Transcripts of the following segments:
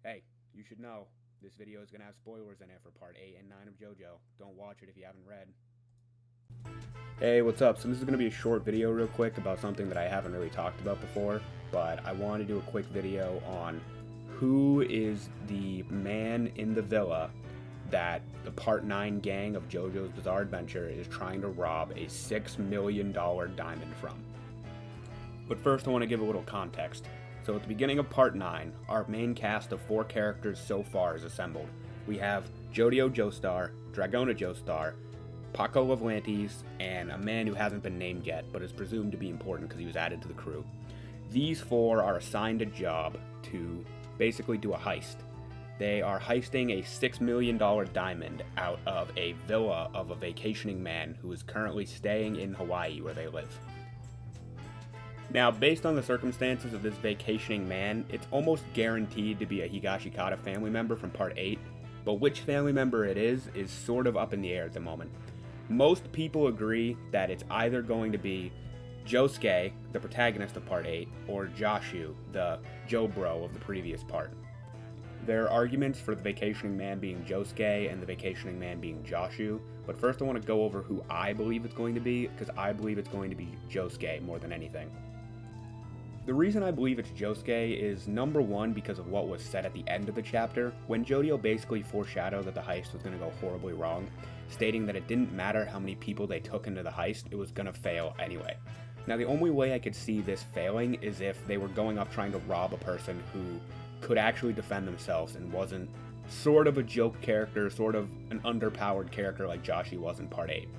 Hey, you should know, this video is going to have spoilers in it for part 8 and 9 of JoJo. Don't watch it if you haven't read. Hey, what's up? So this is going to be a short video real quick about something that I haven't really talked about before, but I want to do a quick video on who is the man in the villa that the part 9 gang of JoJo's Bizarre Adventure is trying to rob a $6 million diamond from. But first I want to give a little context. So at the beginning of part 9, our main cast of 4 characters so far is assembled. We have Jodio Joestar, Dragona Joestar, Paco Lavlantes, and a man who hasn't been named yet, but is presumed to be important because he was added to the crew. These 4 are assigned a job to basically do a heist. They are heisting a $6 million diamond out of a villa of a vacationing man who is currently staying in Hawaii where they live. Now, based on the circumstances of this vacationing man, it's almost guaranteed to be a Higashikata family member from part 8, but which family member it is sort of up in the air at the moment. Most people agree that it's either going to be Josuke, the protagonist of part 8, or Joshu, the Joe bro of the previous part. There are arguments for the vacationing man being Josuke and the vacationing man being Joshu, but first I want to go over who I believe it's going to be, because I believe it's going to be Josuke more than anything. The reason I believe it's Josuke is, number one, because of what was said at the end of the chapter, when Jodio basically foreshadowed that the heist was going to go horribly wrong, stating that it didn't matter how many people they took into the heist, it was going to fail anyway. Now, the only way I could see this failing is if they were going up trying to rob a person who could actually defend themselves and wasn't sort of a joke character, sort of an underpowered character like Joshi was in part 8.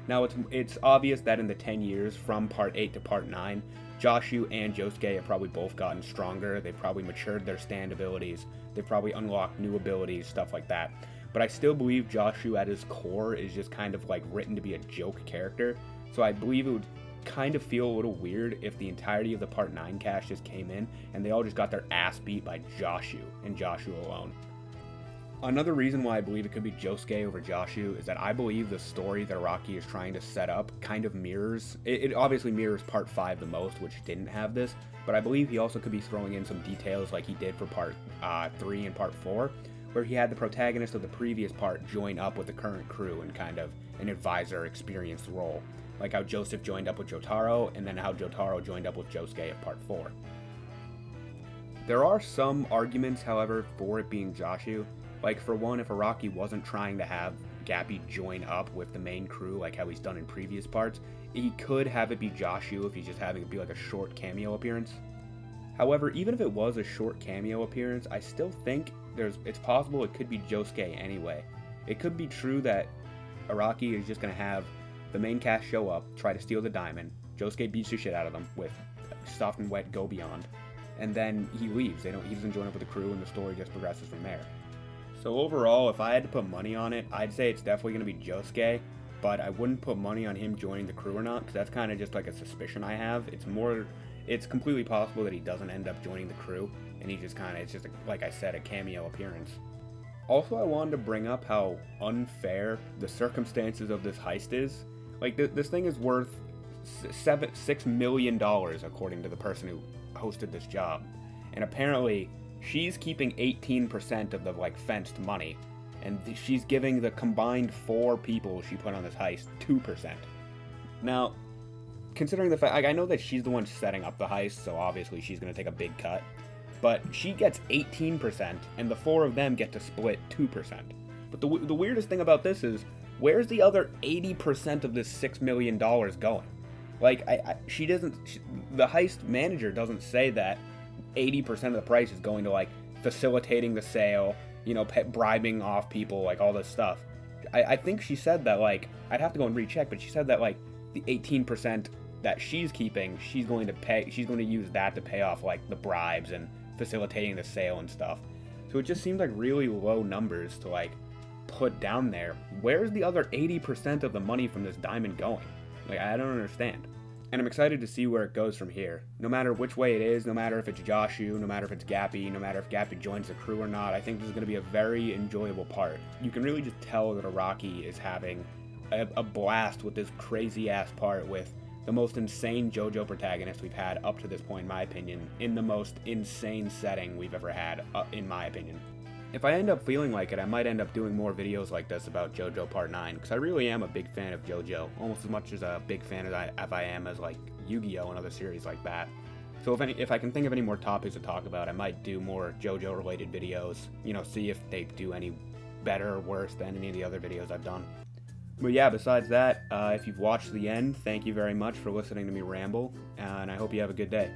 Now, it's obvious that in the 10 years from part 8 to part 9, Joshu and Josuke have probably both gotten stronger. They've probably matured their stand abilities. They've probably unlocked new abilities, stuff like that. But I still believe Joshu at his core is just kind of like written to be a joke character. So I believe it would kind of feel a little weird if the entirety of the part 9 cast just came in and they all just got their ass beat by Joshu and Joshu alone. Another reason why I believe it could be Josuke over Joshu is that I believe the story that Araki is trying to set up kind of mirrors, it obviously mirrors part 5 the most, which didn't have this, but I believe he also could be throwing in some details like he did for part 3 and part 4, where he had the protagonist of the previous part join up with the current crew in kind of an advisor experienced role, like how Joseph joined up with Jotaro, and then how Jotaro joined up with Josuke of part 4. There are some arguments, however, for it being Joshu. Like, for one, if Araki wasn't trying to have Gappy join up with the main crew like how he's done in previous parts, he could have it be Joshu if he's just having it be like a short cameo appearance. However, even if it was a short cameo appearance, I still think it's possible it could be Josuke anyway. It could be true that Araki is just going to have the main cast show up, try to steal the diamond, Josuke beats the shit out of them with Soft and Wet Go Beyond, and then he leaves. He doesn't join up with the crew and the story just progresses from there. So overall, if I had to put money on it, I'd say it's definitely going to be Josuke, but I wouldn't put money on him joining the crew or not, because that's kind of just like a suspicion I have. It's completely possible that he doesn't end up joining the crew, and he just kind of, it's just, like I said, a cameo appearance. Also, I wanted to bring up how unfair the circumstances of this heist is. Like, this thing is worth $6 million, according to the person who hosted this job, and apparently she's keeping 18% of the, like, fenced money, and she's giving the combined 4 people she put on this heist 2%. Now, considering the fact, like, I know that she's the one setting up the heist, so obviously she's going to take a big cut, but she gets 18%, and the 4 of them get to split 2%. But the weirdest thing about this is, where's the other 80% of this $6 million going? Like, the heist manager doesn't say that 80% of the price is going to, like, facilitating the sale, you know, bribing off people, like, all this stuff. I think she said that, like, I'd have to go and recheck, but she said that, like, the 18% that she's keeping, she's going to use that to pay off, like, the bribes and facilitating the sale and stuff. So it just seems like really low numbers to, like, put down there. Where's the other 80% of the money from this diamond going? Like, I don't understand. And I'm excited to see where it goes from here. No matter which way it is, no matter if it's Joshu, no matter if it's Gappy, no matter if Gappy joins the crew or not, I think this is going to be a very enjoyable part. You can really just tell that Araki is having a blast with this crazy-ass part with the most insane JoJo protagonist we've had up to this point, in my opinion, in the most insane setting we've ever had, in my opinion. If I end up feeling like it, I might end up doing more videos like this about JoJo Part 9, because I really am a big fan of JoJo, almost as much as a big fan as I am as like Yu-Gi-Oh! And other series like that. So if I can think of any more topics to talk about, I might do more JoJo related videos, you know, see if they do any better or worse than any of the other videos I've done. But yeah, besides that, if you've watched the end, thank you very much for listening to me ramble, and I hope you have a good day.